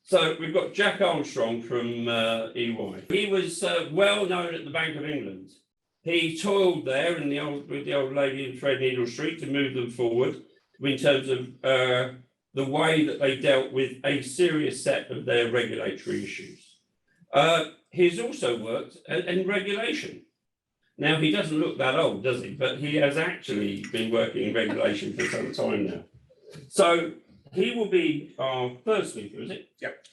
So we've got Jack Armstrong from EY. He was well known at the Bank of England. He toiled there with the old lady in Threadneedle Street to move them forward in terms of the way that they dealt with a serious set of their regulatory issues. He's also worked in regulation. Now, he doesn't look that old, does he? But he has actually been working in regulation for some time now. So he will be our first speaker, is it? Yep.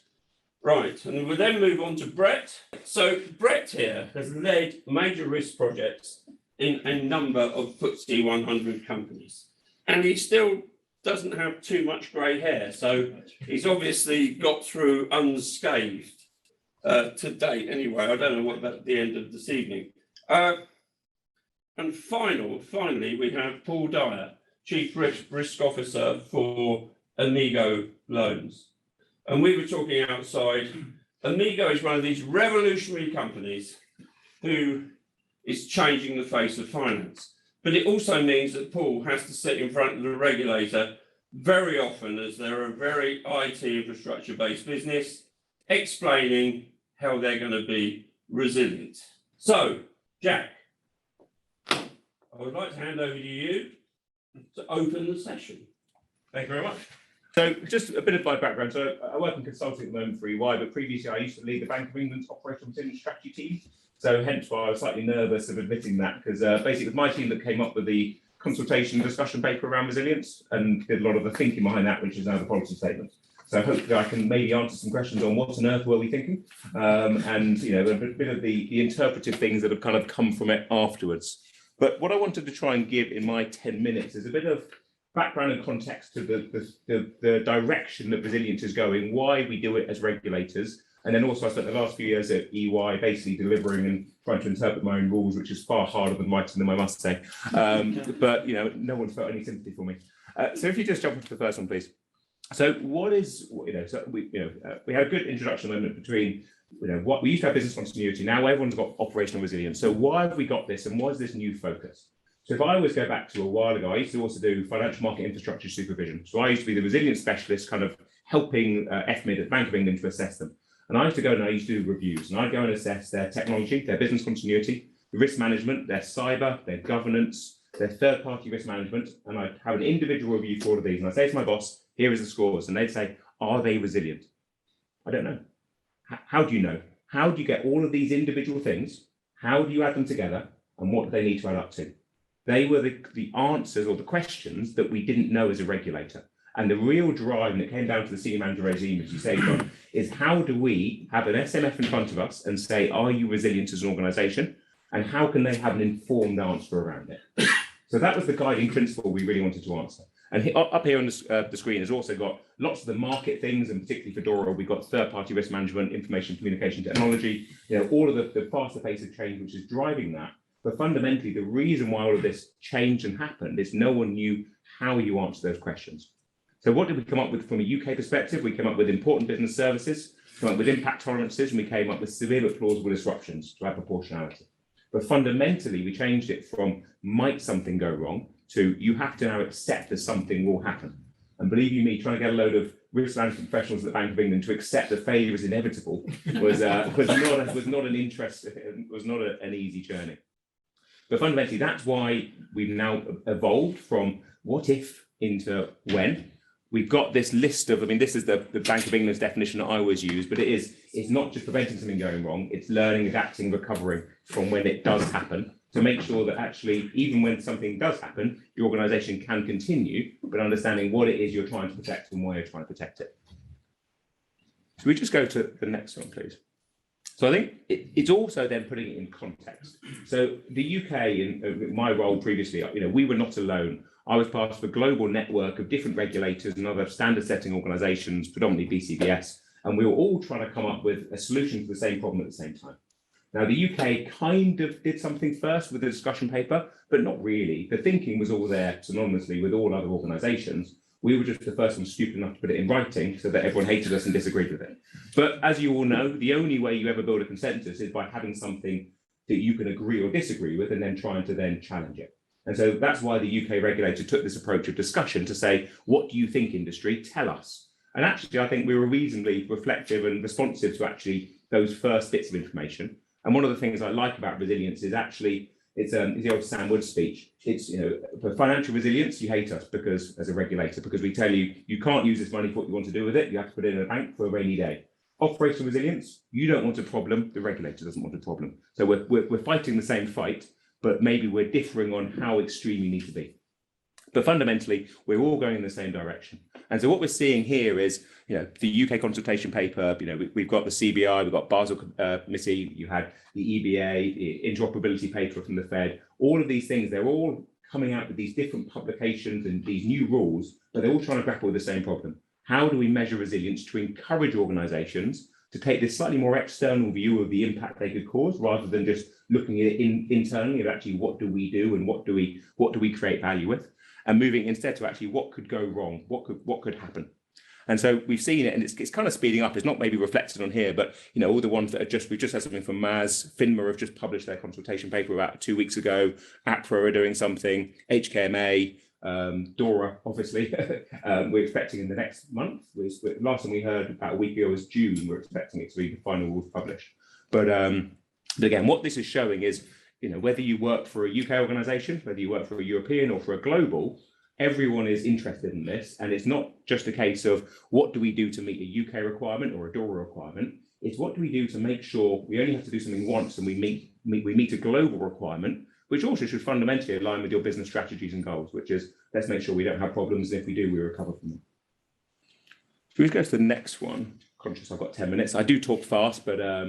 Right, and we'll then move on to Brett. So Brett here has led major risk projects in a number of FTSE 100 companies. And he still doesn't have too much grey hair. So he's obviously got through unscathed to date anyway. I don't know what about the end of this evening. And finally, we have Paul Dyer, Chief Risk Officer for Amigo Loans. And we were talking outside. Amigo is one of these revolutionary companies who is changing the face of finance. But it also means that Paul has to sit in front of the regulator very often, as they're a very IT infrastructure-based business, explaining how they're going to be resilient. So, Jack, I would like to hand over to you to open the session. Thank you very much. So just a bit of my background. So I work in consulting at the moment for EY, but previously I used to lead the Bank of England's operational resilience strategy team. So hence why I was slightly nervous of admitting that, because basically it was my team that came up with the consultation discussion paper around resilience and did a lot of the thinking behind that, which is now the policy statement. So hopefully I can maybe answer some questions on what on earth were we thinking, and a bit of the interpretive things that have kind of come from it afterwards. But what I wanted to try and give in my 10 minutes is a bit of background and context to the direction that resilience is going, why we do it as regulators. And then also I spent the last few years at EY basically delivering and trying to interpret my own rules, which is far harder than writing them, I must say. But no one felt any sympathy for me. So if you just jump into the first one, please. So what is, so we had a good introduction moment between, what we used to have business continuity. Now everyone's got operational resilience. So why have we got this, and what is this new focus? So if I always go back to a while ago, I used to also do financial market infrastructure supervision. So I used to be the resilience specialist, kind of helping FMID at Bank of England to assess them. And I used to go and I used to do reviews, and I'd go and assess their technology, their business continuity, the risk management, their cyber, their governance, their third-party risk management, and I'd have an individual review for all of these. And I'd say to my boss, here is the scores, and they'd say, are they resilient? I don't know. How do you know? How do you get all of these individual things? How do you add them together? And what do they need to add up to? They were the answers or the questions that we didn't know as a regulator. And the real drive, and it came down to the senior manager regime, as you say, John, is how do we have an SMF in front of us and say, are you resilient as an organisation? And how can they have an informed answer around it? So that was the guiding principle we really wanted to answer. And up here on the screen has also got lots of the market things, and particularly for DORA, we've got third-party risk management, information communication technology, all of the faster pace of change which is driving that. But fundamentally, the reason why all of this changed and happened is no one knew how you answer those questions. So what did we come up with from a UK perspective? We came up with important business services, came up with impact tolerances, and we came up with severe but plausible disruptions to have proportionality. But fundamentally, we changed it from might something go wrong to you have to now accept that something will happen. And believe you me, trying to get a load of risk management professionals at the Bank of England to accept that failure is inevitable was not an easy journey. But fundamentally, that's why we've now evolved from what if into when. We've got this list of, this is the Bank of England's definition that I always use, but it's not just preventing something going wrong, it's learning, adapting, recovering from when it does happen to make sure that actually, even when something does happen, the organisation can continue, but understanding what it is you're trying to protect and why you're trying to protect it. So we just go to the next one, please. So I think it's also then putting it in context. So the UK, in my role previously, we were not alone. I was part of a global network of different regulators and other standard setting organisations, predominantly BCBS, and we were all trying to come up with a solution to the same problem at the same time. Now, the UK kind of did something first with the discussion paper, but not really. The thinking was all there synonymously with all other organisations. We were just the first one stupid enough to put it in writing so that everyone hated us and disagreed with it. But as you all know, the only way you ever build a consensus is by having something that you can agree or disagree with and then trying to then challenge it. And so that's why the UK regulator took this approach of discussion to say, what do you think, industry? Tell us. And actually, I think we were reasonably reflective and responsive to actually those first bits of information. And one of the things I like about resilience is actually, it's the old Sam Wood speech. It's, for financial resilience, you hate us because, as a regulator, because we tell you, you can't use this money for what you want to do with it. You have to put it in a bank for a rainy day. Operational resilience, you don't want a problem. The regulator doesn't want a problem. So we're fighting the same fight, but maybe we're differing on how extreme you need to be. But fundamentally, we're all going in the same direction. And so what we're seeing here is, the UK consultation paper, we've got the CBI, we've got Basel Committee, you had the EBA, the interoperability paper from the Fed, all of these things, they're all coming out with these different publications and these new rules, but they're all trying to grapple with the same problem. How do we measure resilience to encourage organizations to take this slightly more external view of the impact they could cause, rather than just looking at it internally of actually what do we do and what do we create value with? And moving instead to actually what could go wrong, what could happen. And so we've seen it, and it's kind of speeding up. It's not maybe reflected on here, but all the ones that are we've just had something from MAS, FINMA have just published their consultation paper about 2 weeks ago. APRA are doing something, HKMA, DORA, obviously, we're expecting in the next month. Last time we heard about a week ago was June. We're expecting it to be the final rules published. But again, what this is showing is, whether you work for a UK organisation, whether you work for a European or for a global, everyone is interested in this. And it's not just a case of what do we do to meet a UK requirement or a DORA requirement. It's what do we do to make sure we only have to do something once and we meet a global requirement, which also should fundamentally align with your business strategies and goals, which is let's make sure we don't have problems. And if we do, we recover from them. Should we go to the next one? Conscious I've got 10 minutes. I do talk fast, but I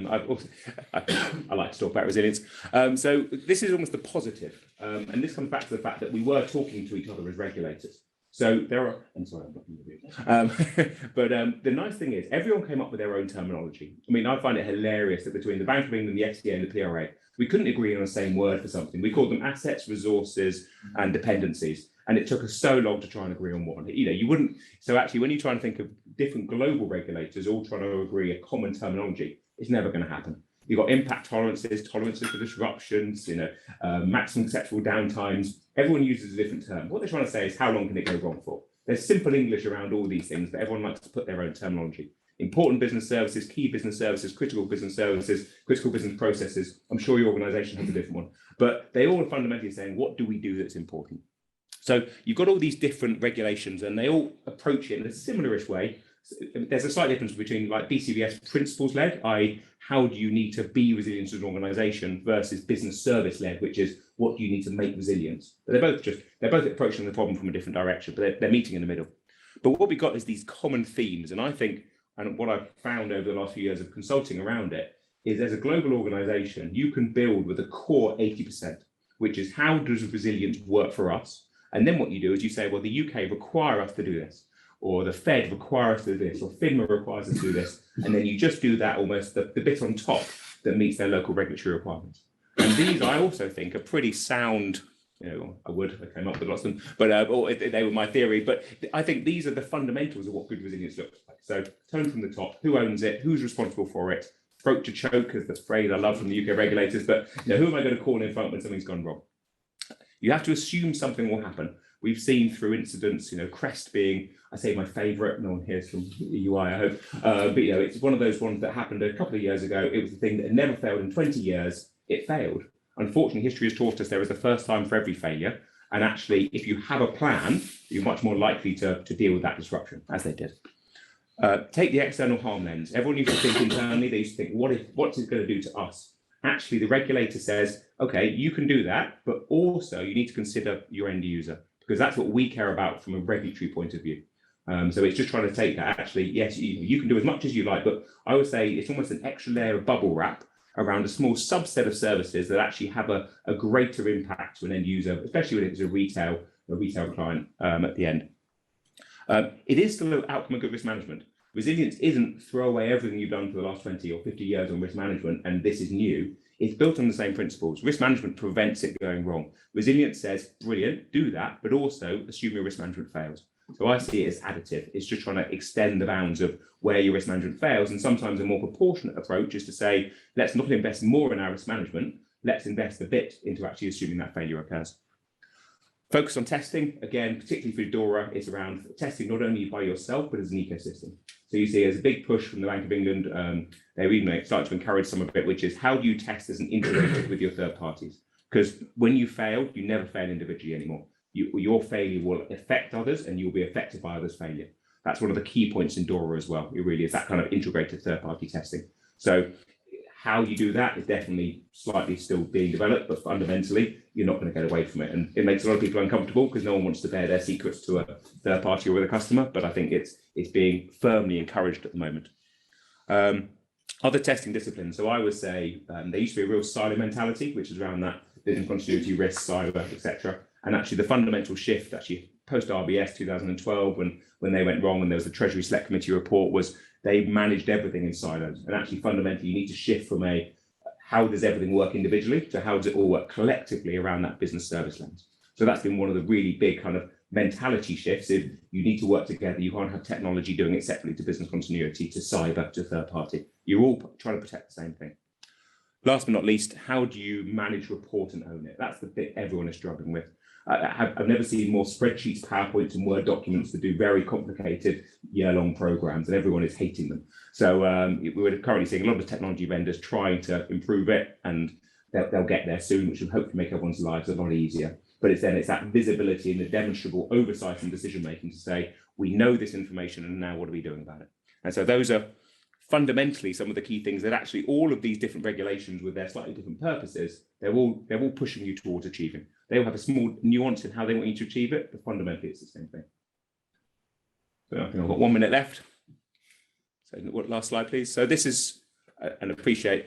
like to talk about resilience. So this is almost the positive. And this comes back to the fact that we were talking to each other as regulators. So there are, I'm sorry, I'm blocking the view. But the nice thing is everyone came up with their own terminology. I mean, I find it hilarious that between the Bank of England, the FCA and the PRA, we couldn't agree on the same word for something. We called them assets, resources, and dependencies. And it took us so long to try and agree on one. You wouldn't. So actually, when you try and think of different global regulators all trying to agree a common terminology, it's never going to happen. You've got impact tolerances for disruptions, maximum acceptable downtimes. Everyone uses a different term. What they're trying to say is how long can it go wrong for? There's simple English around all these things, but everyone likes to put their own terminology. Important business services, key business services, critical business services, critical business processes. I'm sure your organisation has a different one, but they all are fundamentally saying, what do we do that's important? So you've got all these different regulations and they all approach it in a similar-ish way. There's a slight difference between like BCBS principles-led, i.e. how do you need to be resilient as an organisation versus business service-led, which is what do you need to make resilience. But they're both approaching the problem from a different direction, but they're meeting in the middle. But what we've got is these common themes, and I think, and what I've found over the last few years of consulting around it, is as a global organisation, you can build with a core 80%, which is how does resilience work for us? And then what you do is you say, well, the UK require us to do this, or the Fed require us to do this, or FINMA requires us to do this. And then you just do that almost the bit on top that meets their local regulatory requirements. And these, I also think, are pretty sound. I came up with lots of them, but they were my theory. But I think these are the fundamentals of what good resilience looks like. So tone from the top, who owns it, who's responsible for it, throat to choke is the phrase I love from the UK regulators, but who am I going to call in front when something's gone wrong? You have to assume something will happen. We've seen through incidents, Crest being, I say my favourite, no one hears from UI, I hope, but it's one of those ones that happened a couple of years ago. It was the thing that never failed in 20 years, it failed. Unfortunately, history has taught us there is a first time for every failure. And actually, if you have a plan, you're much more likely to deal with that disruption, as they did. Take the external harm lens. Everyone used to think internally, they used to think, what's it going to do to us? Actually, the regulator says, okay, you can do that, but also you need to consider your end user, because that's what we care about from a regulatory point of view. So it's just trying to take that. Actually, yes, you can do as much as you like, but I would say it's almost an extra layer of bubble wrap around a small subset of services that actually have a greater impact to an end user, especially when it's a retail client at the end. It is still an outcome of good risk management. Resilience isn't throw away everything you've done for the last 20 or 50 years on risk management and this is new. It's built on the same principles. Risk management prevents it going wrong. Resilience says, brilliant, do that, but also assume your risk management fails. So I see it as additive. It's just trying to extend the bounds of where your risk management fails. And sometimes a more proportionate approach is to say, let's not invest more in our risk management. Let's invest a bit into actually assuming that failure occurs. Focus on testing, again, particularly for DORA, it's around testing not only by yourself, but as an ecosystem. So you see there's a big push from the Bank of England. They're even starting to encourage some of it, which is how do you test as an integrated with your third parties? Because when you fail, you never fail individually anymore. Your failure will affect others and you'll be affected by others' failure. That's one of the key points in DORA as well. It really is that kind of integrated third-party testing. So how you do that is definitely slightly still being developed, but fundamentally, you're not going to get away from it. And it makes a lot of people uncomfortable because no one wants to bear their secrets to a third party or with a customer, but I think it's being firmly encouraged at the moment. Other testing disciplines. So I would say there used to be a real silo mentality, which is around that business continuity, risk, cyber, etc. And actually the fundamental shift, actually post RBS 2012, when they went wrong and there was the Treasury Select Committee report, was they managed everything in silos. And actually fundamentally you need to shift from a how does everything work individually to how does it all work collectively around that business service lens. So that's been one of the really big kind of mentality shifts. If you need to work together, you can't have technology doing it separately to business continuity, to cyber, to third party. You're all trying to protect the same thing. Last but not least, how do you manage, report and own it? That's the bit everyone is struggling with. I've never seen more spreadsheets, PowerPoints and Word documents that do very complicated year-long programs, and everyone is hating them. So we're currently seeing a lot of technology vendors trying to improve it, and they'll get there soon, which will hopefully make everyone's lives a lot easier. But it's that visibility and the demonstrable oversight and decision-making to say, we know this information and now what are we doing about it? And so those are fundamentally some of the key things that actually all of these different regulations with their slightly different purposes, they're all pushing you towards achieving. They'll have a small nuance in how they want you to achieve it, but fundamentally it's the same thing. So I think I've got 1 minute left. So last slide, please. So this is, and appreciate,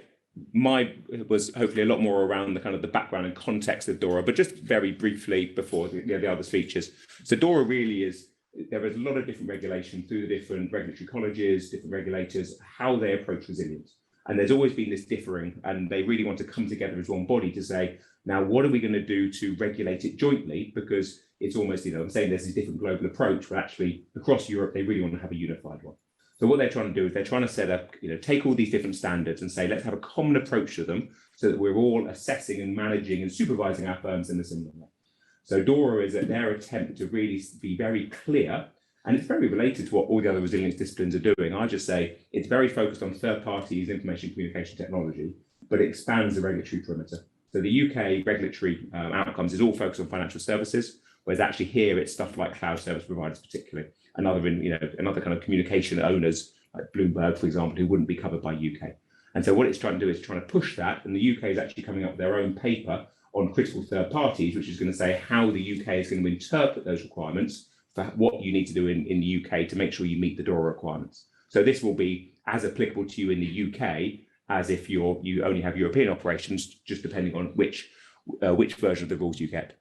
was hopefully a lot more around the kind of the background and context of DORA, but just very briefly before the other speeches. So DORA really is, there is a lot of different regulation through the different regulatory colleges, different regulators, how they approach resilience. And there's always been this differing, and they really want to come together as one body to say, now, what are we going to do to regulate it jointly? Because it's almost, I'm saying there's this different global approach, but actually across Europe, they really want to have a unified one. So what they're trying to do is they're trying to set up, take all these different standards and say, let's have a common approach to them so that we're all assessing and managing and supervising our firms in a similar way. So DORA is their attempt to really be very clear, and it's very related to what all the other resilience disciplines are doing. I just say it's very focused on third parties, information communication technology, but it expands the regulatory perimeter. So the UK regulatory outcomes is all focused on financial services, whereas actually here it's stuff like cloud service providers particularly, and other kind of communication owners like Bloomberg, for example, who wouldn't be covered by UK. And so what it's trying to do is trying to push that, and the UK is actually coming up with their own paper on critical third parties, which is going to say how the UK is going to interpret those requirements for what you need to do in the UK to make sure you meet the DORA requirements. So this will be as applicable to you in the UK as if you only have European operations, just depending on which version of the rules you get.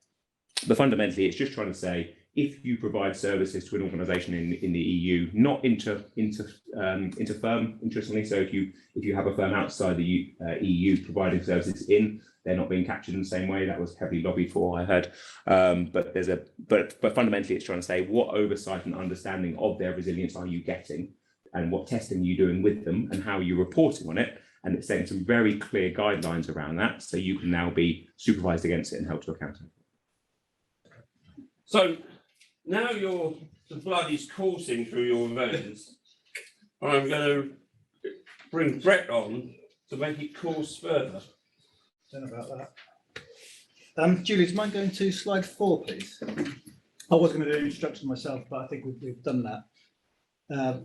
But fundamentally, it's just trying to say, if you provide services to an organisation in the EU, not inter firm, interestingly. So if you have a firm outside the EU providing services they're not being captured in the same way. That was heavily lobbied for, I heard. But fundamentally, it's trying to say what oversight and understanding of their resilience are you getting, and what testing are you doing with them, and how are you reporting on it. And it's setting some very clear guidelines around that, so you can now be supervised against it and held to account. So now the blood is coursing through your veins. I'm going to bring Brett on to make it course further. Don't know about that. Julie, do you mind going to slide 4, please? I was going to do an introduction myself, but I think we've done that.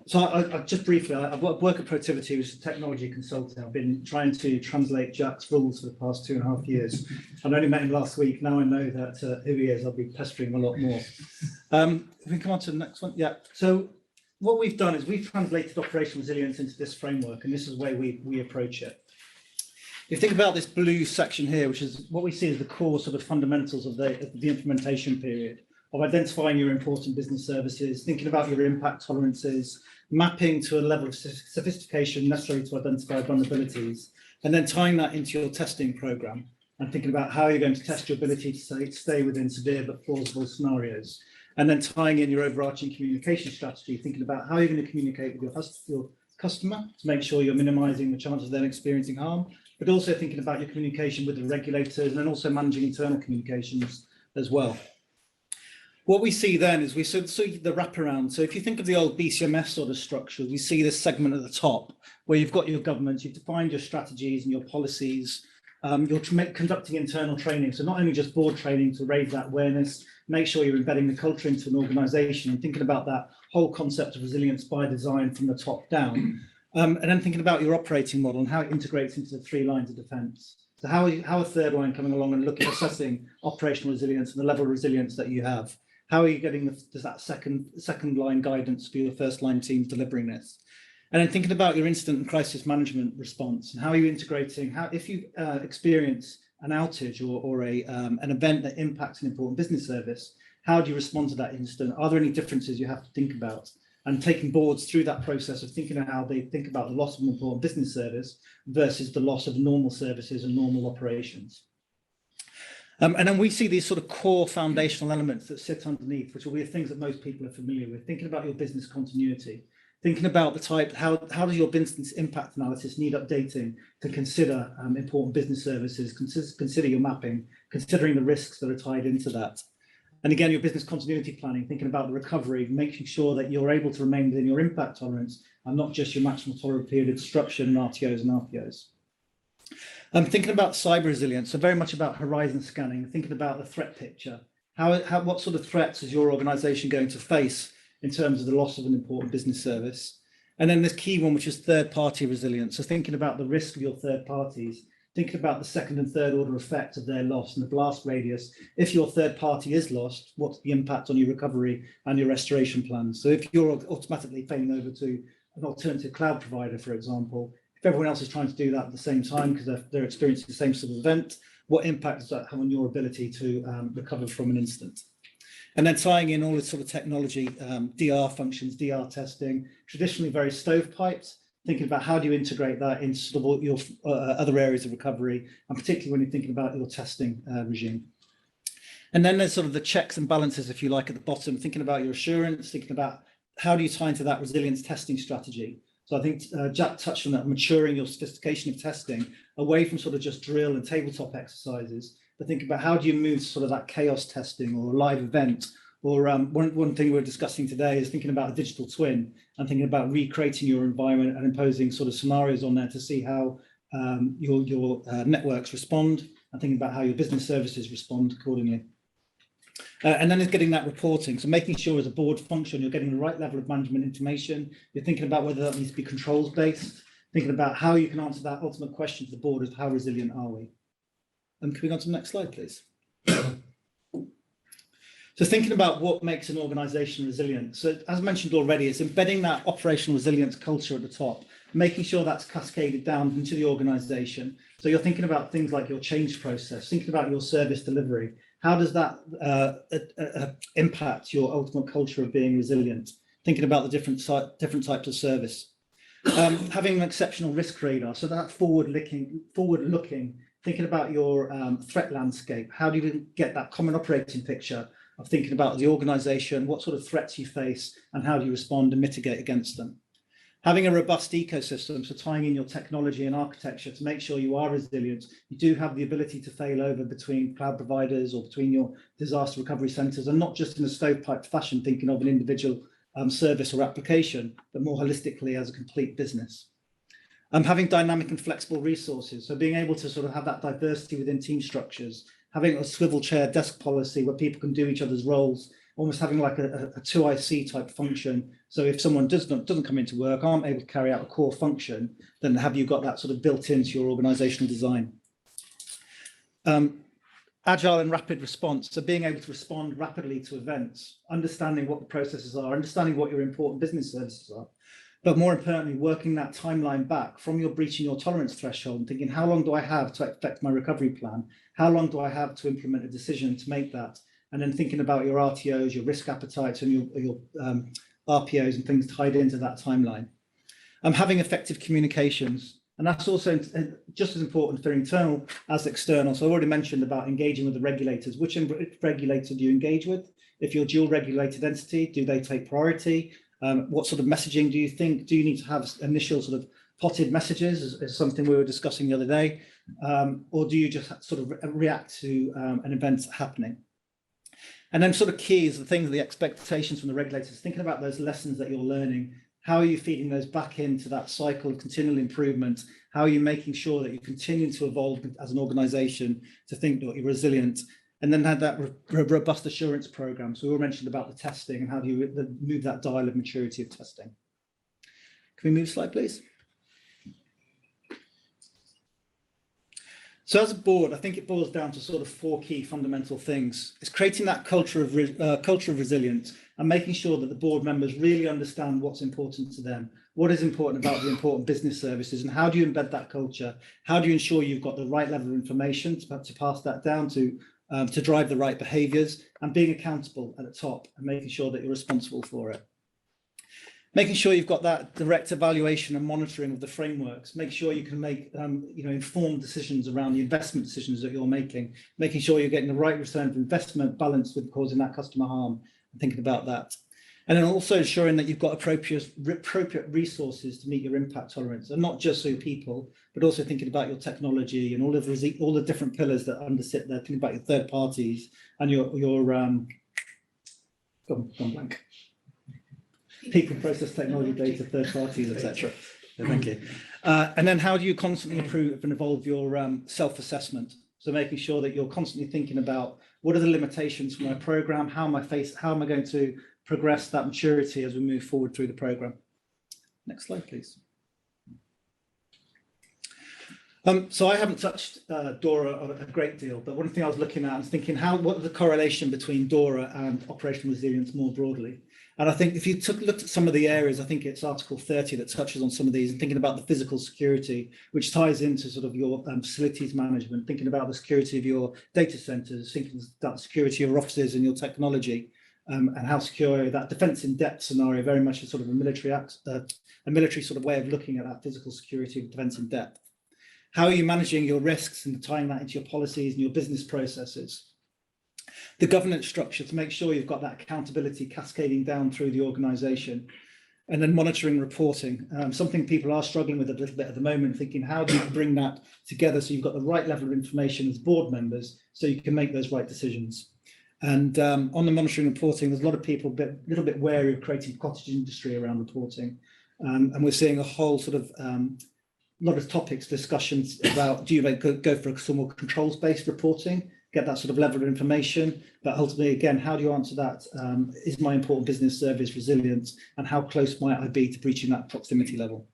So I just briefly, I work at PROTIVITI, which is a technology consultant. I've been trying to translate Jack's rules for the past 2.5 years. I only met him last week. Now I know that who he is, I'll be pestering him a lot more. If we come on to the next one. Yeah. So what we've done is we've translated operational resilience into this framework, and this is the way we approach it. If you think about this blue section here, which is what we see as the core sort of fundamentals of the implementation period, of identifying your important business services, thinking about your impact tolerances, mapping to a level of sophistication necessary to identify vulnerabilities, and then tying that into your testing program and thinking about how you're going to test your ability to stay within severe but plausible scenarios. And then tying in your overarching communication strategy, thinking about how you're going to communicate with your customer to make sure you're minimizing the chances of them experiencing harm, but also thinking about your communication with the regulators, and then also managing internal communications as well. What we see then is we see the wraparound. So if you think of the old BCMS sort of structure, we see this segment at the top where you've got your government, you've defined your strategies and your policies. You're conducting internal training. So not only just board training to raise that awareness, make sure you're embedding the culture into an organization and thinking about that whole concept of resilience by design from the top down. And then thinking about your operating model and how it integrates into the 3 lines of defense. So how a third line coming along and assessing operational resilience and the level of resilience that you have? How are you getting that second line guidance for your first line teams delivering this? And then thinking about your incident and crisis management response and how are you integrating, if you experience an outage or an event that impacts an important business service, how do you respond to that incident? Are there any differences you have to think about? And taking boards through that process of thinking of how they think about the loss of an important business service versus the loss of normal services and normal operations. And then we see these sort of core foundational elements that sit underneath, which will be things that most people are familiar with. Thinking about your business continuity, thinking about the type, how does your business impact analysis need updating to consider important business services, consider your mapping, considering the risks that are tied into that. And again, your business continuity planning, thinking about the recovery, making sure that you're able to remain within your impact tolerance and not just your maximum tolerable period of disruption and RTOs and RPOs. Thinking about cyber resilience, so very much about horizon scanning, thinking about the threat picture. What sort of threats is your organization going to face in terms of the loss of an important business service? And then this key one, which is third-party resilience. So thinking about the risk of your third parties, thinking about the second and third order effect of their loss and the blast radius. If your third party is lost, what's the impact on your recovery and your restoration plans? So if you're automatically failing over to an alternative cloud provider, for example, if everyone else is trying to do that at the same time because they're experiencing the same sort of event, what impact does that have on your ability to recover from an incident? And then tying in all this sort of technology, DR functions, DR testing, traditionally very stovepiped, thinking about how do you integrate that into sort of all your other areas of recovery, and particularly when you're thinking about your testing regime. And then there's sort of the checks and balances, if you like, at the bottom, thinking about your assurance, thinking about how do you tie into that resilience testing strategy. So I think Jack touched on that, maturing your sophistication of testing away from sort of just drill and tabletop exercises, but think about how do you move to sort of that chaos testing or a live event. Or one thing we're discussing today is thinking about a digital twin and thinking about recreating your environment and imposing sort of scenarios on there to see how your networks respond and thinking about how your business services respond accordingly. And then it's getting that reporting. So making sure as a board function, you're getting the right level of management information. You're thinking about whether that needs to be controls based, thinking about how you can answer that ultimate question to the board is how resilient are we? Can we go on to the next slide, please? So thinking about what makes an organization resilient. So as mentioned already, it's embedding that operational resilience culture at the top, making sure that's cascaded down into the organization. So you're thinking about things like your change process, thinking about your service delivery. How does that impact your ultimate culture of being resilient? Thinking about the different types of service. Having an exceptional risk radar, so that forward-looking, thinking about your threat landscape. How do you get that common operating picture of thinking about the organization, what sort of threats you face, and how do you respond and mitigate against them? Having a robust ecosystem, so tying in your technology and architecture to make sure you are resilient. You do have the ability to fail over between cloud providers or between your disaster recovery centers, and not just in a stovepipe fashion, thinking of an individual service or application, but more holistically as a complete business. Having dynamic and flexible resources, so being able to sort of have that diversity within team structures, having a swivel chair desk policy where people can do each other's roles, almost having like a 2IC type function. So if someone doesn't come into work, aren't able to carry out a core function, then have you got that sort of built into your organizational design? Agile and rapid response, so being able to respond rapidly to events, understanding what the processes are, understanding what your important business services are, but more importantly, working that timeline back from your breaching your tolerance threshold and thinking, how long do I have to affect my recovery plan? How long do I have to implement a decision to make that? And then thinking about your RTOs, your risk appetites, and your RPOs and things tied into that timeline. Having effective communications. And that's also just as important for internal as external. So I already mentioned about engaging with the regulators. Which regulator do you engage with? If you're a dual regulated entity, do they take priority? What sort of messaging do you think? Do you need to have initial sort of potted messages, as something we were discussing the other day? Or do you just sort of react to an event happening? And then sort of keys, the things, the expectations from the regulators, thinking about those lessons that you're learning. How are you feeding those back into that cycle of continual improvement? How are you making sure that you continue to evolve as an organization to think that you're resilient? And then had that robust assurance program. So we all mentioned about the testing and how do you move that dial of maturity of testing. Can we move slide, please? So as a board, I think it boils down to sort of 4 key fundamental things. It's creating that culture of resilience and making sure that the board members really understand what's important to them, what is important about the important business services, and how do you embed that culture? How do you ensure you've got the right level of information to pass that down to drive the right behaviours, and being accountable at the top and making sure that you're responsible for it. Making sure you've got that direct evaluation and monitoring of the frameworks. Make sure you can make informed decisions around the investment decisions that you're making. Making sure you're getting the right return of investment balanced with causing that customer harm. And thinking about that. And then also ensuring that you've got appropriate resources to meet your impact tolerance, and not just your people, but also thinking about your technology and all the different pillars that undersit there. Thinking about your third parties and your gone blank. People, process, technology, data, third parties, etc. Thank you. And then how do you constantly improve and evolve your self-assessment? So making sure that you're constantly thinking about what are the limitations for my program? How am I going to progress that maturity as we move forward through the program? Next slide, please. So I haven't touched DORA a great deal, but one thing I was looking at is thinking what the correlation between DORA and operational resilience more broadly. And I think if you looked at some of the areas, I think it's Article 30 that touches on some of these, and thinking about the physical security, which ties into sort of your facilities management, thinking about the security of your data centers, thinking about the security of your offices and your technology, and how secure that defense in depth scenario, very much a sort of a military sort of way of looking at that physical security of defense in depth. How are you managing your risks and tying that into your policies and your business processes? The governance structure to make sure you've got that accountability cascading down through the organisation, and then monitoring reporting. Something people are struggling with a little bit at the moment, thinking how do you bring that together so you've got the right level of information as board members so you can make those right decisions. And on the monitoring reporting, there's a lot of people a little bit wary of creating cottage industry around reporting. And we're seeing a whole sort of lot of topics, discussions about do you go for some more controls-based reporting, get that sort of level of information, but ultimately, again, how do you answer that? Is my important business service resilient, and how close might I be to breaching that proximity level?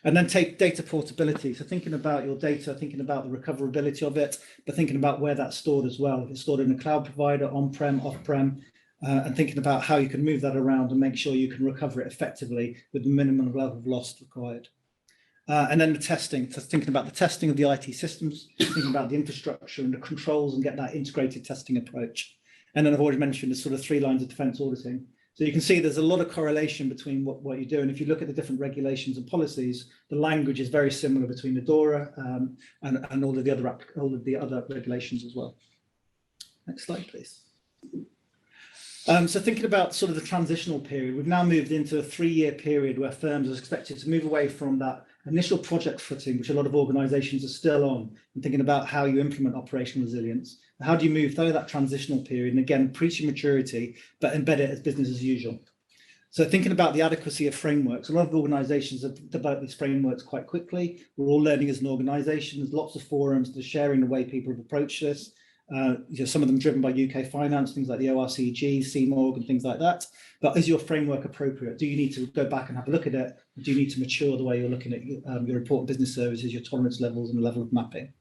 And then take data portability. So thinking about your data, thinking about the recoverability of it, but thinking about where that's stored as well. If it's stored in a cloud provider, on-prem, off-prem, and thinking about how you can move that around and make sure you can recover it effectively with the minimum level of loss required. And then the testing, so thinking about the testing of the IT systems, thinking about the infrastructure and the controls and get that integrated testing approach. And then I've already mentioned the sort of 3 lines of defence auditing. So you can see there's a lot of correlation between what you do. And if you look at the different regulations and policies, the language is very similar between the DORA and all of the other regulations as well. Next slide, please. So thinking about sort of the transitional period, we've now moved into a 3-year period where firms are expected to move away from that initial project footing, which a lot of organisations are still on, and thinking about how you implement operational resilience. How do you move through that transitional period? And again, preaching maturity, but embed it as business as usual. So thinking about the adequacy of frameworks, a lot of organisations have developed these frameworks quite quickly. We're all learning as an organisation. There's lots of forums to sharing the way people have approached this. Some of them driven by UK finance, things like the ORCG, CMORG and things like that. But is your framework appropriate? Do you need to go back and have a look at it? Do you need to mature the way you're looking at your important business services, your tolerance levels and the level of mapping?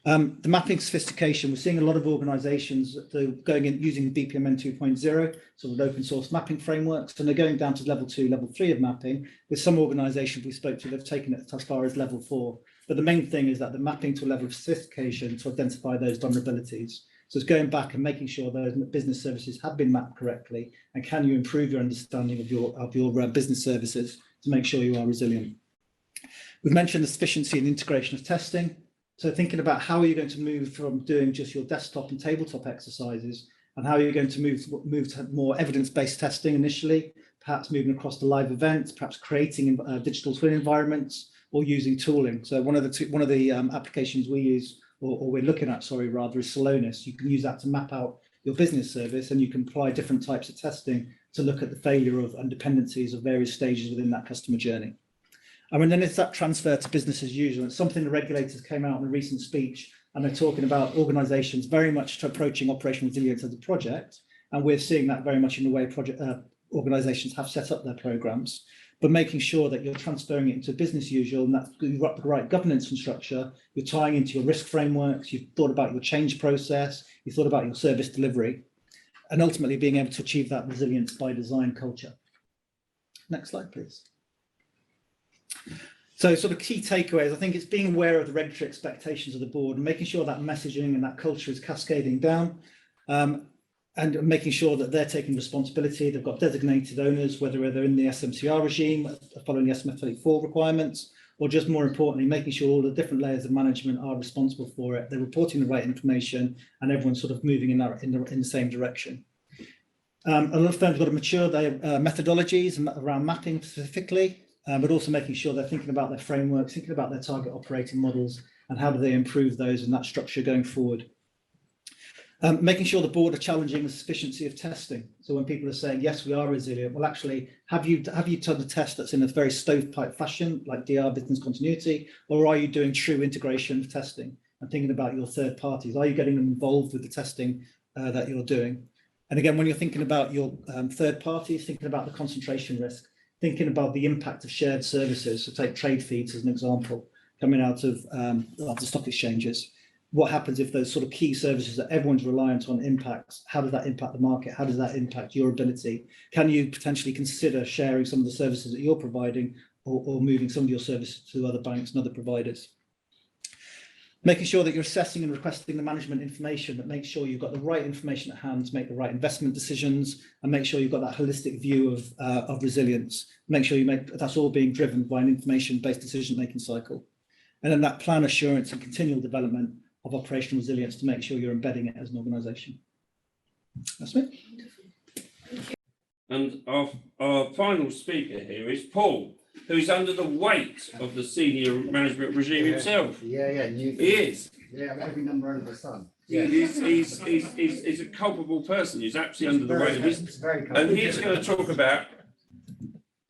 The mapping sophistication, we're seeing a lot of organisations going in using BPMN 2.0, sort of open source mapping frameworks, and they're going down to level 2, level 3 of mapping. With some organisations we spoke to, they've taken it as far as level 4. But the main thing is that the mapping to a level of sophistication to identify those vulnerabilities. So it's going back and making sure those business services have been mapped correctly, and can you improve your understanding of your business services to make sure you are resilient. We've mentioned the sufficiency and integration of testing. So thinking about how are you going to move from doing just your desktop and tabletop exercises, and how are you going to move to more evidence-based testing initially, perhaps moving across to live events, perhaps creating digital twin environments, or using tooling. So one of the applications we use, or we're looking at, sorry, rather, is Salonis. You can use that to map out your business service, and you can apply different types of testing to look at the failure of and dependencies of various stages within that customer journey. And then it's that transfer to business as usual. It's something the regulators came out in a recent speech, and they're talking about organisations very much approaching operational resilience as a project. And we're seeing that very much in the way organisations have set up their programmes, but making sure that you're transferring it into business usual, and that you've got the right governance and structure, you're tying into your risk frameworks, you've thought about your change process, you thought about your service delivery, and ultimately being able to achieve that resilience by design culture. Next slide, please. So sort of key takeaways, I think it's being aware of the regulatory expectations of the board and making sure that messaging and that culture is cascading down, and making sure that they're taking responsibility. They've got designated owners, whether they're in the SMCR regime, following the SMF34 requirements, or just more importantly, making sure all the different layers of management are responsible for it. They're reporting the right information, and everyone's sort of moving in the same direction. A lot of firms have got to mature their methodologies around mapping specifically, but also making sure they're thinking about their frameworks, thinking about their target operating models, and how do they improve those and that structure going forward. Making sure the board are challenging the sufficiency of testing. So when people are saying, yes, we are resilient, well, actually, have you done the test that's in a very stovepipe fashion, like DR business continuity, or are you doing true integration of testing and thinking about your third parties? Are you getting them involved with the testing that you're doing? And again, when you're thinking about your third parties, thinking about the concentration risk, thinking about the impact of shared services. So take trade feeds as an example, coming out of the stock exchanges. What happens if those sort of key services that everyone's reliant on impacts? How does that impact the market? How does that impact your ability? Can you potentially consider sharing some of the services that you're providing, or moving some of your services to other banks and other providers? Making sure that you're assessing and requesting the management information that makes sure you've got the right information at hand to make the right investment decisions, and make sure you've got that holistic view of resilience. Make sure that's all being driven by an information-based decision-making cycle. And then that plan assurance and continual development of operational resilience to make sure you're embedding it as an organisation. That's me. And our final speaker here is Paul, who's under the weight of the senior management regime himself. He is. Yeah, every number under the sun. He's a culpable person. He's absolutely under the weight of this. And he's going to talk about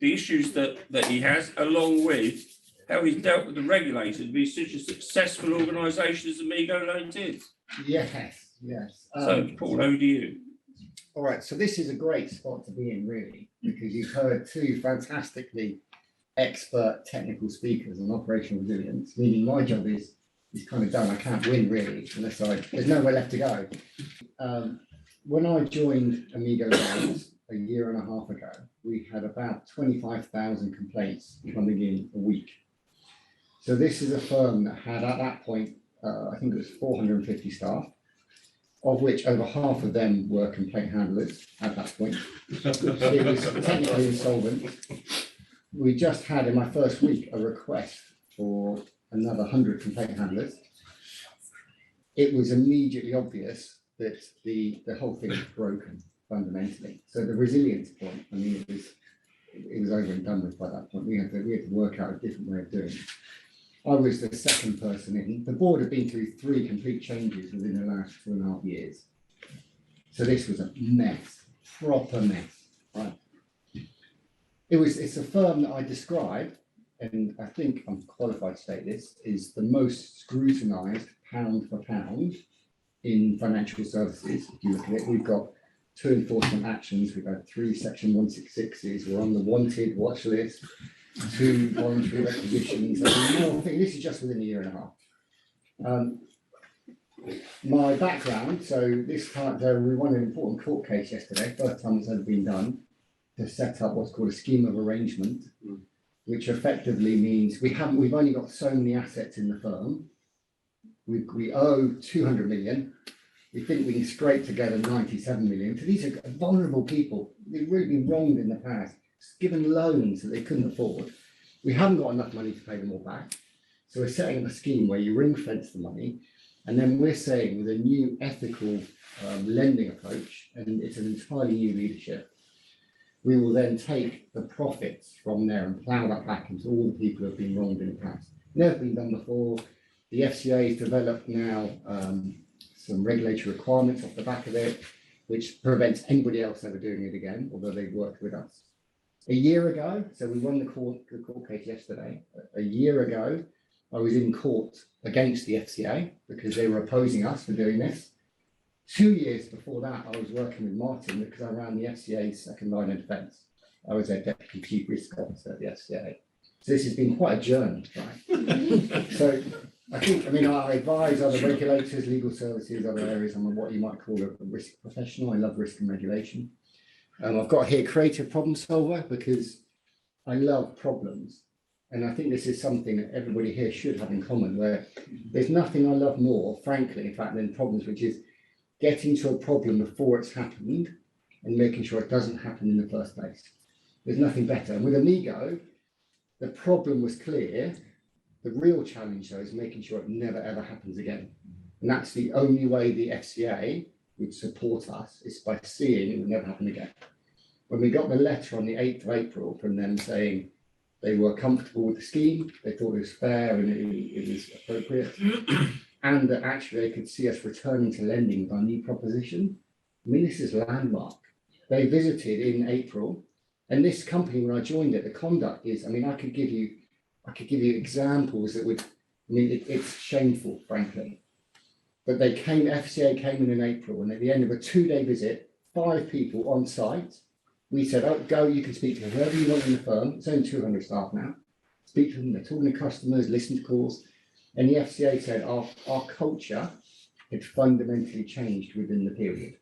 the issues that he has, along with how he's dealt with the regulators to be such a successful organisation as Amigo Loans is. Yes. So, Paul, over to you. All right, so this is a great spot to be in, really, because you've heard two fantastically expert technical speakers on operational resilience, meaning my job is kind of done. I can't win, really, unless there's nowhere left to go. When I joined Amigo Loans a year and a half ago, we had about 25,000 complaints coming in a week. So this is a firm that had, at that point, I think it was 450 staff, of which over half of them were complaint handlers at that point. It was technically insolvent. We just had, in my first week, a request for another 100 complaint handlers. It was immediately obvious that the whole thing was broken fundamentally. So the resilience point, I mean, it was over and done with by that point. We had to work out a different way of doing it. I was the second person in. The board had been through 3 complete changes within the last 2.5 years. So this was a mess, proper mess, right? It's a firm that I describe, and I think I'm qualified to state this, is the most scrutinised pound for pound in financial services. If you look at it, we've got 2 enforcement actions, we've had 3 section 166s, we're on the wanted watch list, 2 voluntary requisitions. I think this is just within a year and a half. My background, so we won an important court case yesterday, first time it's ever been done, to set up what's called a scheme of arrangement, which effectively means we've only got so many assets in the firm. We owe 200 million. We think we can scrape together 97 million. So these are vulnerable people. They've really been wronged in the past, given loans that they couldn't afford. We haven't got enough money to pay them all back. So we're setting up a scheme where you ring fence the money. And then we're saying, with a new ethical lending approach, and it's an entirely new leadership, we will then take the profits from there and plough that back into all the people who have been wronged in the past. Never been done before. The FCA has developed now some regulatory requirements off the back of it. which prevents anybody else ever doing it again, although they've worked with us. A year ago, so we won the court case yesterday. A year ago, I was in court against the FCA because they were opposing us for doing this. 2 years before that, I was working with Martin because I ran the FCA's second line of defence. I was their deputy chief risk officer at the FCA. So this has been quite a journey, right? So I think, I mean, I advise other regulators, legal services, other areas. I'm what you might call a risk professional. I love risk and regulation. I've got here creative problem solver because I love problems. And I think this is something that everybody here should have in common, where there's nothing I love more, frankly, in fact, than problems, which is getting to a problem before it's happened and making sure it doesn't happen in the first place. There's nothing better. And with Amigo, the problem was clear. The real challenge, though, is making sure it never, ever happens again. And that's the only way the FCA would support us, is by seeing it will never happen again. When we got the letter on the 8th of April from them saying they were comfortable with the scheme, they thought it was fair and it was appropriate, and that actually they could see us returning to lending by new proposition, I mean, this is landmark. They visited in April, and this company, when I joined it, the conduct is, I mean, I could give you examples that would, I mean, it's shameful, frankly. But they came, FCA came in April, and at the end of a 2-day visit, 5 people on site. We said, oh, go, you can speak to whoever you want in the firm. It's only 200 staff now. Speak to them, they're talking to customers, listen to calls. And the FCA said our culture had fundamentally changed within the period.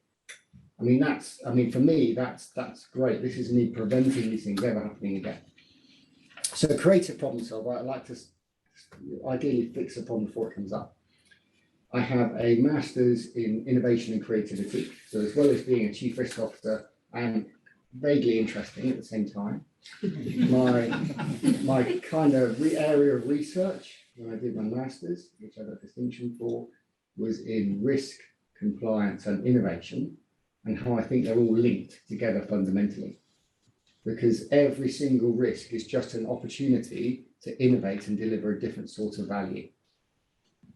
I mean, for me, that's great. This is me preventing these things ever happening again. So creative problem solver, I'd like to ideally fix a problem before it comes up. I have a master's in innovation and creativity. So as well as being a chief risk officer, I'm vaguely interesting at the same time. My kind of area of research when I did my master's, which I got a distinction for, was in risk, compliance and innovation, and how I think they're all linked together fundamentally. Because every single risk is just an opportunity to innovate and deliver a different sort of value.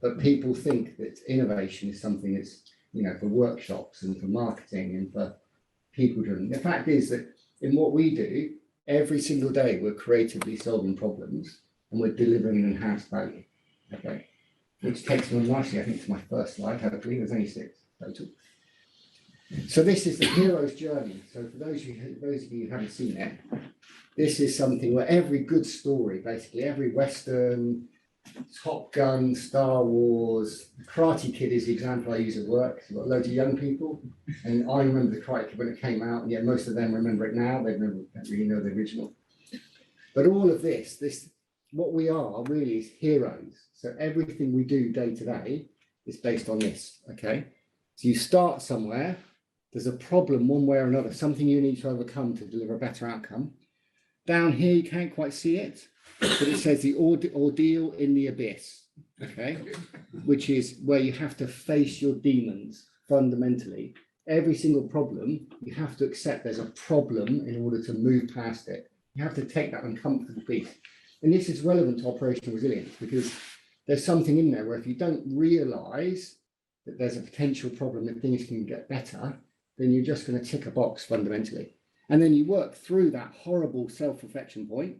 But people think that innovation is something that's, you know, for workshops and for marketing and for people driven. The fact is that in what we do, every single day we're creatively solving problems and we're delivering an enhanced value. Okay, which takes me nicely, I think, to my first slide. Hopefully, there's only 6 total. So this is the hero's journey. So for those of you who haven't seen it, this is something where every good story, basically every Western, Top Gun, Star Wars, Karate Kid is the example I use at work. We've got loads of young people, and I remember the Karate Kid when it came out, and yet most of them remember it now. They don't really know the original. But all of this, what we are really is heroes. So everything we do day to day is based on this. Okay, so you start somewhere. There's a problem one way or another, something you need to overcome to deliver a better outcome. Down here, you can't quite see it, but it says the ordeal in the abyss, okay, which is where you have to face your demons fundamentally. Every single problem, you have to accept there's a problem in order to move past it. You have to take that uncomfortable piece. And this is relevant to operational resilience because there's something in there where if you don't realize that there's a potential problem that things can get better, then you're just going to tick a box fundamentally. And then you work through that horrible self-reflection point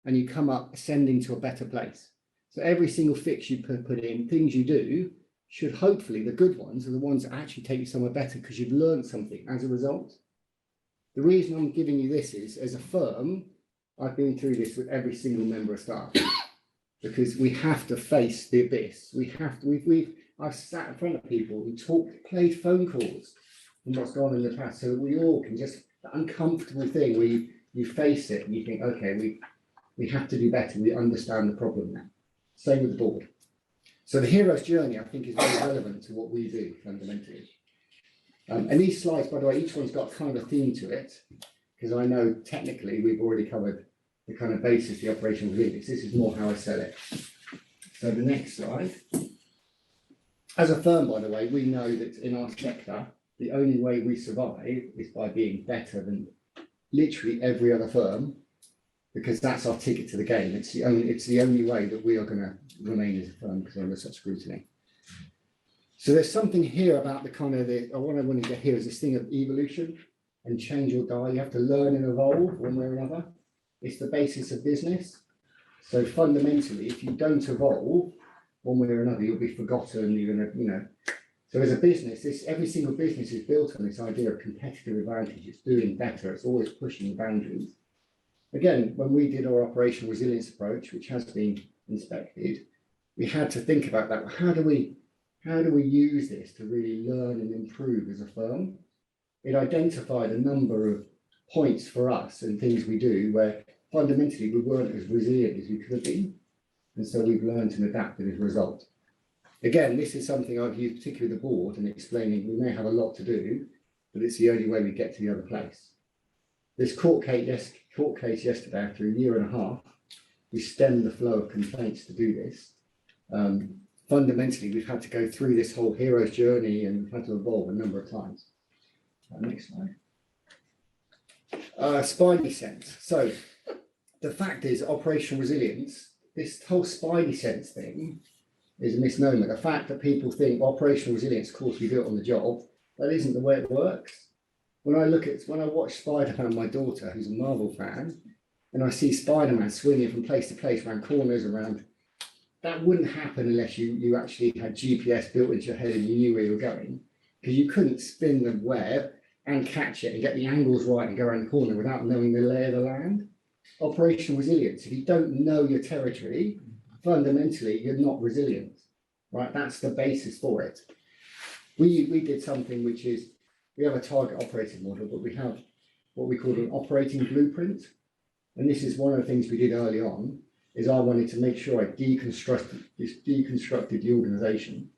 and you come up ascending to a better place. So every single fix you put in, things you do, should hopefully, the good ones are the ones that actually take you somewhere better because you've learned something as a result. The reason I'm giving you this is, as a firm, I've been through this with every single member of staff because we have to face the abyss. We have to, I've sat in front of people who played phone calls and what's gone in the past, so we all can just, the uncomfortable thing where you face it and you think, okay, we have to do better, we understand the problem now. Same with the board. So the hero's journey, I think, is very relevant to what we do fundamentally. And these slides, by the way, each one's got kind of a theme to it, because I know technically we've already covered the kind of basis, the operational resilience. This is more how I sell it. So the next slide. As a firm, by the way, we know that in our sector, the only way we survive is by being better than literally every other firm, because that's our ticket to the game. It's the only way that we are going to remain as a firm because under such scrutiny. So there's something here about the kind of what I want to get here is this thing of evolution and change or die. You have to learn and evolve one way or another. It's the basis of business. So fundamentally, if you don't evolve one way or another, you'll be forgotten. You're going to, you know. So as a business, every single business is built on this idea of competitive advantage. It's doing better. It's always pushing boundaries. Again, when we did our operational resilience approach, which has been inspected, we had to think about that. How do we use this to really learn and improve as a firm? It identified a number of points for us and things we do where fundamentally we weren't as resilient as we could have been. And so we've learned and adapted as a result. Again, this is something I've used particularly with the board and explaining we may have a lot to do, but it's the only way we get to the other place. This court case yesterday, after a year and a half, we stemmed the flow of complaints to do this. Fundamentally, we've had to go through this whole hero's journey and we've had to evolve a number of times. Next slide. Spidey sense. So the fact is, operational resilience, this whole Spidey sense thing is a misnomer. The fact that people think operational resilience, of course, we do it on the job, that isn't the way it works. When I watch Spider-Man, my daughter, who's a Marvel fan, and I see Spider-Man swinging from place to place, around corners, that wouldn't happen unless you actually had GPS built into your head and you knew where you were going, because you couldn't spin the web and catch it and get the angles right and go around the corner without knowing the lay of the land. Operational resilience, if you don't know your territory, fundamentally, you're not resilient, right? That's the basis for it. We did something which is, we have a target operating model, but we have what we call an operating blueprint. And this is one of the things we did early on, is I wanted to make sure I deconstructed the organization.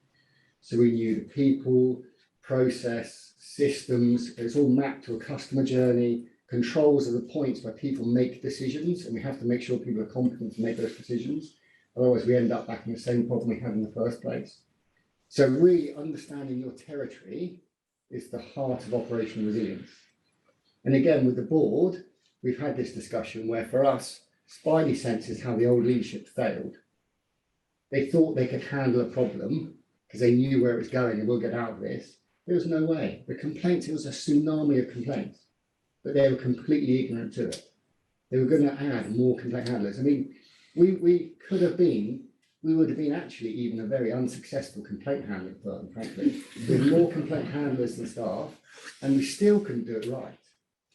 So we knew the people, process, systems, it's all mapped to a customer journey, controls are the points where people make decisions, and we have to make sure people are competent to make those decisions. Otherwise, we end up back in the same problem we had in the first place. So really understanding your territory is the heart of operational resilience. And again, with the board, we've had this discussion where for us, Spidey sense is how the old leadership failed. They thought they could handle a problem because they knew where it was going and we'll get out of this. There was no way. The complaints, it was a tsunami of complaints, but they were completely ignorant to it. They were going to add more complaint handlers. I mean, we would have been actually even a very unsuccessful complaint handling firm, frankly, with more complaint handlers than staff, and we still couldn't do it right.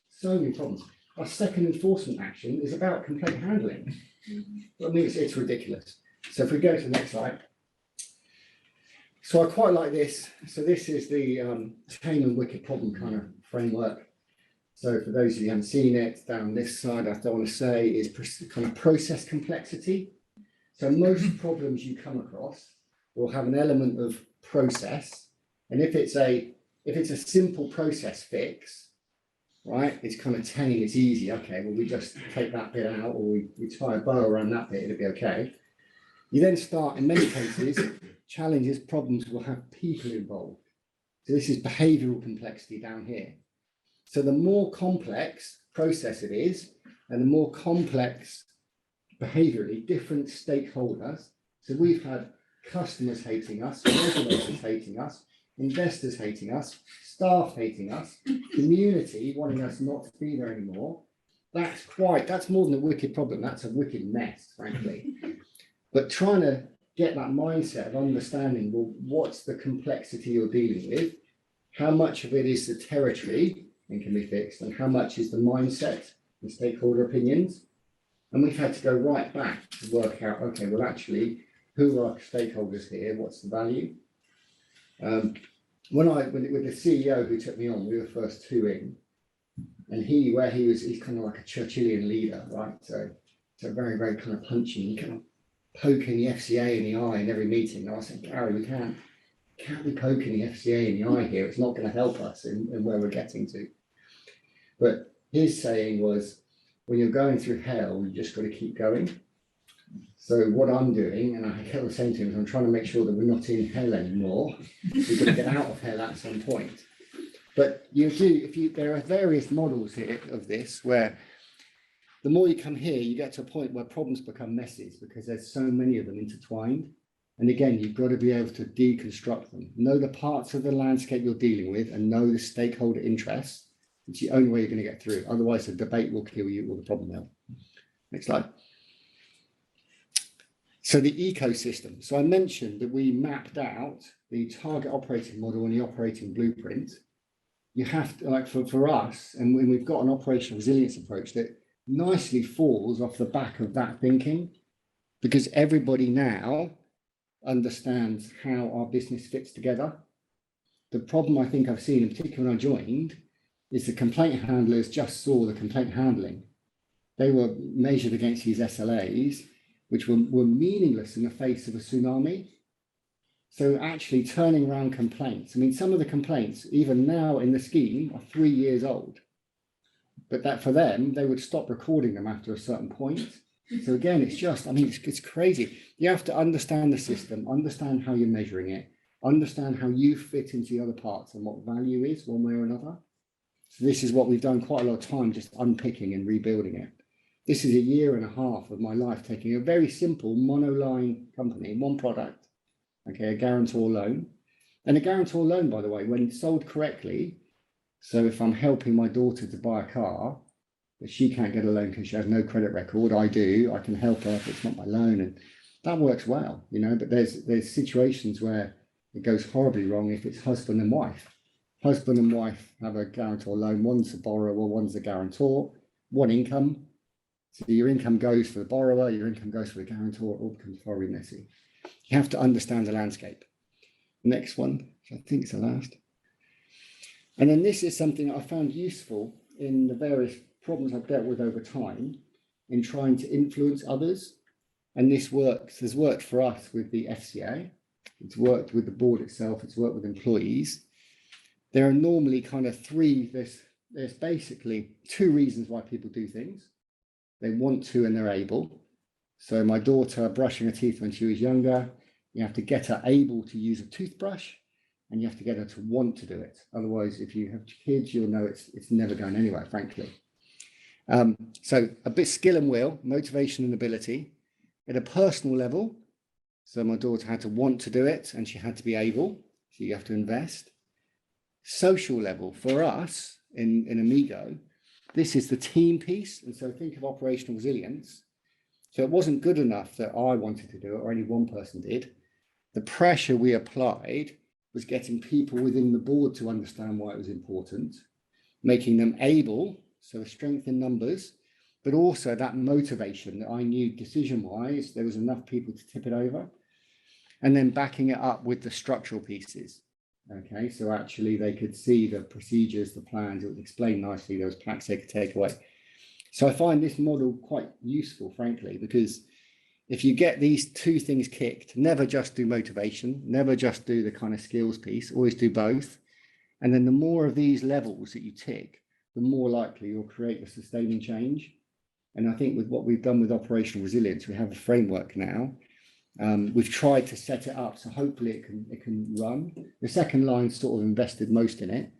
So many problems. Our second enforcement action is about complaint handling. I mean, it's ridiculous. So if we go to the next slide. So I quite like this. So this is the tame and wicked problem kind of framework. So for those of you who haven't seen it, down this side, I don't want to say is kind of process complexity. So most problems you come across will have an element of process. And if it's a simple process fix, right, it's kind of tame, it's easy. Okay, well, we just take that bit out, or we tie a bow around that bit, it'll be okay. You then start, in many cases, challenges, problems will have people involved. So this is behavioral complexity down here. So the more complex process it is, and the more complex behaviorally different stakeholders. So we've had customers hating us, regulators hating us, investors hating us, staff hating us, community wanting us not to be there anymore. That's more than a wicked problem. That's a wicked mess, frankly. But trying to get that mindset of understanding, well, what's the complexity you're dealing with? How much of it is the territory and can be fixed, and how much is the mindset and stakeholder opinions? And we've had to go right back to work out, okay, well, actually, who are our stakeholders here? What's the value? With the CEO who took me on, we were the first two in, and he's kind of like a Churchillian leader, right? So very, very kind of punchy. He kind of poking the FCA in the eye in every meeting. And I said, Gary, we can't be poking the FCA in the eye here. It's not going to help us in where we're getting to. But his saying was, when you're going through hell, you just got to keep going. So what I'm doing, and I kept saying to him, is I'm trying to make sure that we're not in hell anymore. We're going to get out of hell at some point. But there are various models here of this where the more you come here, you get to a point where problems become messes because there's so many of them intertwined. And again, you've got to be able to deconstruct them, know the parts of the landscape you're dealing with and know the stakeholder interests. It's the only way you're going to get through. Otherwise, the debate will kill you or the problem will. Next slide. So the ecosystem. So I mentioned that we mapped out the target operating model and the operating blueprint. You have to, like for us, and when we've got an operational resilience approach that nicely falls off the back of that thinking, because everybody now understands how our business fits together. The problem I think I've seen, in particular when I joined, is the complaint handlers just saw the complaint handling. They were measured against these SLAs, which were meaningless in the face of a tsunami. So actually turning around complaints, I mean, some of the complaints, even now in the scheme, are 3 years old. But that for them, they would stop recording them after a certain point. So again, it's just, I mean, it's crazy. You have to understand the system, understand how you're measuring it, understand how you fit into the other parts and what value is one way or another. So this is what we've done quite a lot of time, just unpicking and rebuilding it. This is 1.5 years of my life, taking a very simple monoline company, one product, okay, a guarantor loan. And a guarantor loan, by the way, when sold correctly, so if I'm helping my daughter to buy a car, but she can't get a loan because she has no credit record, I do, I can help her if it's not my loan, and that works well, you know, but there's situations where it goes horribly wrong if it's husband and wife. Husband and wife have a guarantor loan, one's the borrower, one's the guarantor, one income. So your income goes for the borrower, your income goes for the guarantor, it all becomes horribly messy. You have to understand the landscape. Next one, which I think is the last. And then this is something that I found useful in the various problems I've dealt with over time in trying to influence others. And this has worked for us with the FCA. It's worked with the board itself. It's worked with employees. There are normally kind of there's basically 2 reasons why people do things. They want to and they're able. So my daughter brushing her teeth when she was younger, you have to get her able to use a toothbrush and you have to get her to want to do it. Otherwise, if you have kids, you'll know it's never going anywhere, frankly. So a bit skill and will, motivation and ability at a personal level. So my daughter had to want to do it and she had to be able, so you have to invest. Social level for us in Amigo, this is the team piece. And so think of operational resilience. So it wasn't good enough that I wanted to do it or any one person did. The pressure we applied was getting people within the board to understand why it was important, making them able, so a strength in numbers, but also that motivation that I knew decision-wise, there was enough people to tip it over, and then backing it up with the structural pieces. Okay, so actually they could see the procedures, the plans, it was explained nicely, there was packs they could take away. So I find this model quite useful, frankly, because if you get these 2 things kicked, never just do motivation, never just do the kind of skills piece, always do both. And then the more of these levels that you tick, the more likely you'll create a sustaining change. And I think with what we've done with operational resilience, we have a framework now. We've tried to set it up so hopefully it can run. The second line sort of invested most in it.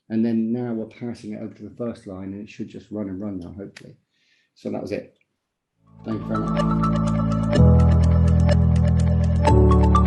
And then now we're passing it over to the first line and it should just run and run now, hopefully. So that was it. Thank you very much.